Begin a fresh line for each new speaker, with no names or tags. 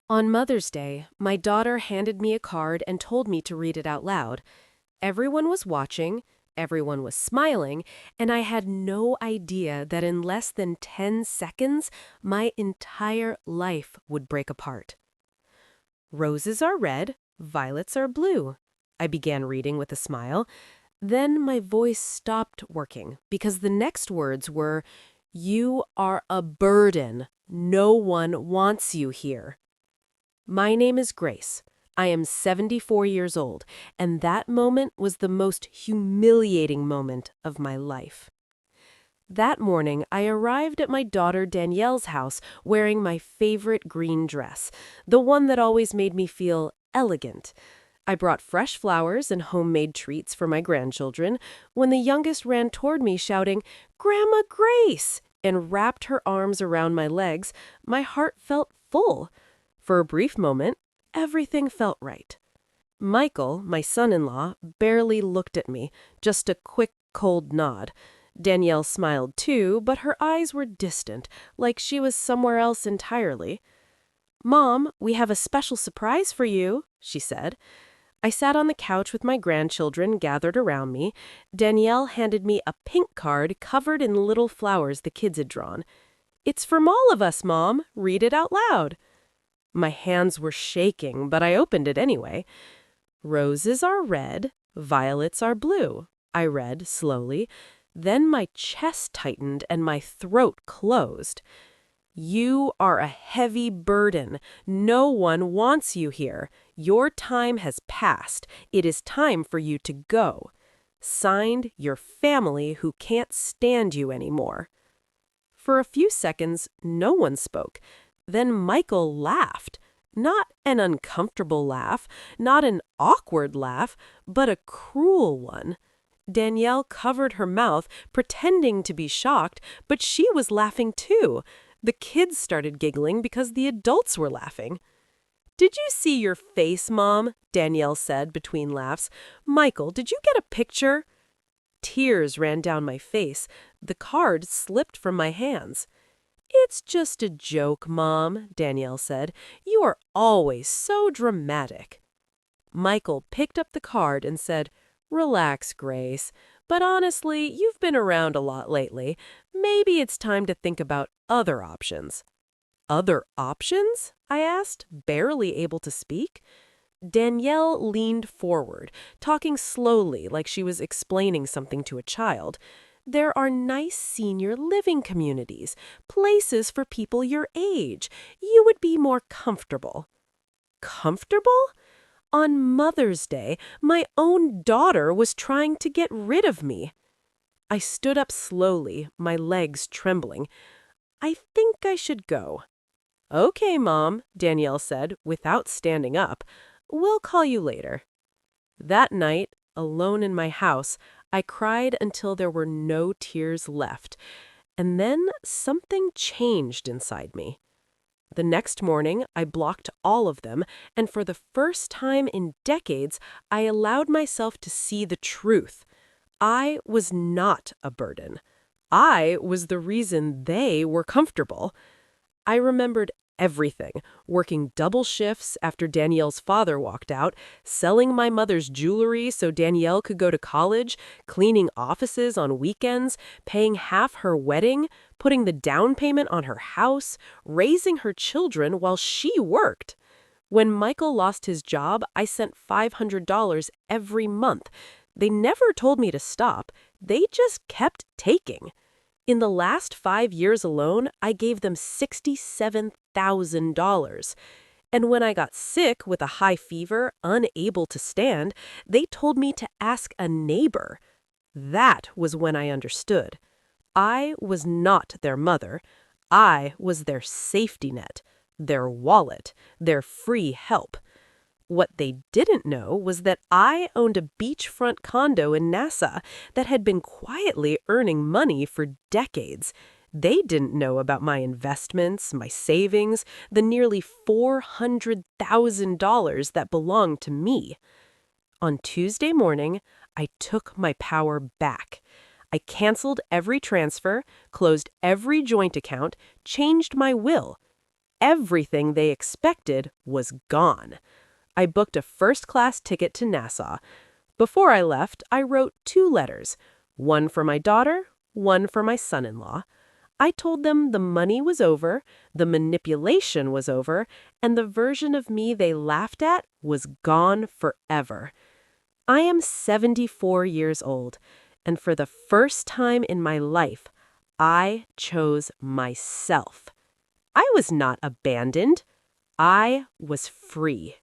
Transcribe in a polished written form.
On Mother's Day, my daughter handed me a card and told me to read it out loud. Everyone was watching, everyone was smiling, and I had no idea that in less than 10 seconds, my entire life would break apart. Roses are red, violets are blue. I began reading with a smile. Then my voice stopped working because the next words were, "You are a burden. No one wants you here." My name is Grace. I am 74 years old, and that moment was the most humiliating moment of my life. That morning, I arrived at my daughter Danielle's house wearing my favorite green dress, the one that always made me feel elegant. I brought fresh flowers and homemade treats for my grandchildren when the youngest ran toward me shouting, "Grandma Grace!" and wrapped her arms around my legs. My heart felt full. For a brief moment, everything felt right. Michael, my son-in-law, barely looked at me, just a quick, cold nod. Danielle smiled too, but her eyes were distant, like she was somewhere else entirely. "Mom, we have a special surprise for you," she said. I sat on the couch with my grandchildren gathered around me. Danielle handed me a pink card covered in little flowers the kids had drawn. "It's from all of us, Mom. Read it out loud." My hands were shaking, but I opened it anyway. "Roses are red, violets are blue," I read slowly. Then my chest tightened and my throat closed. "You are a heavy burden. No one wants you here. Your time has passed. It is time for you to go. Signed, your family who can't stand you anymore." For a few seconds, no one spoke. Then Michael laughed. Not an uncomfortable laugh, not an awkward laugh, but a cruel one. Danielle covered her mouth, pretending to be shocked, but she was laughing too. The kids started giggling because the adults were laughing. "Did you see your face, Mom?" Danielle said between laughs. "Michael, did you get a picture?" Tears ran down my face. The card slipped from my hands. "It's just a joke, Mom," Danielle said. "You are always so dramatic." Michael picked up the card and said, "Relax, Grace. But honestly, you've been around a lot lately. Maybe it's time to think about other options." "Other options?" I asked, barely able to speak. Danielle leaned forward, talking slowly like she was explaining something to a child. "There are nice senior living communities, places for people your age. You would be more comfortable." Comfortable? On Mother's Day, my own daughter was trying to get rid of me. I stood up slowly, my legs trembling. "I think I should go." "Okay, Mom," Danielle said, without standing up. "We'll call you later." That night, alone in my house, I cried until there were no tears left. And then something changed inside me. The next morning, I blocked all of them, and for the first time in decades, I allowed myself to see the truth. I was not a burden. I was the reason they were comfortable. I remembered everything, working double shifts after Danielle's father walked out, selling my mother's jewelry so Danielle could go to college, cleaning offices on weekends, paying half her wedding, putting the down payment on her house, raising her children while she worked. When Michael lost his job, I sent $500 every month. They never told me to stop. They just kept taking. In the last 5 years alone, I gave them $67,000. And when I got sick with a high fever, unable to stand, they told me to ask a neighbor. That was when I understood. I was not their mother. I was their safety net, their wallet, their free help. What they didn't know was that I owned a beachfront condo in Nassau that had been quietly earning money for decades. They didn't know about my investments, my savings, the nearly $400,000 that belonged to me. On Tuesday morning, I took my power back. I canceled every transfer, closed every joint account, changed my will. Everything they expected was gone. I booked a first-class ticket to Nassau. Before I left, I wrote 2 letters, one for my daughter, one for my son-in-law. I told them the money was over, the manipulation was over, and the version of me they laughed at was gone forever. I am 74 years old, and for the first time in my life, I chose myself. I was not abandoned. I was free.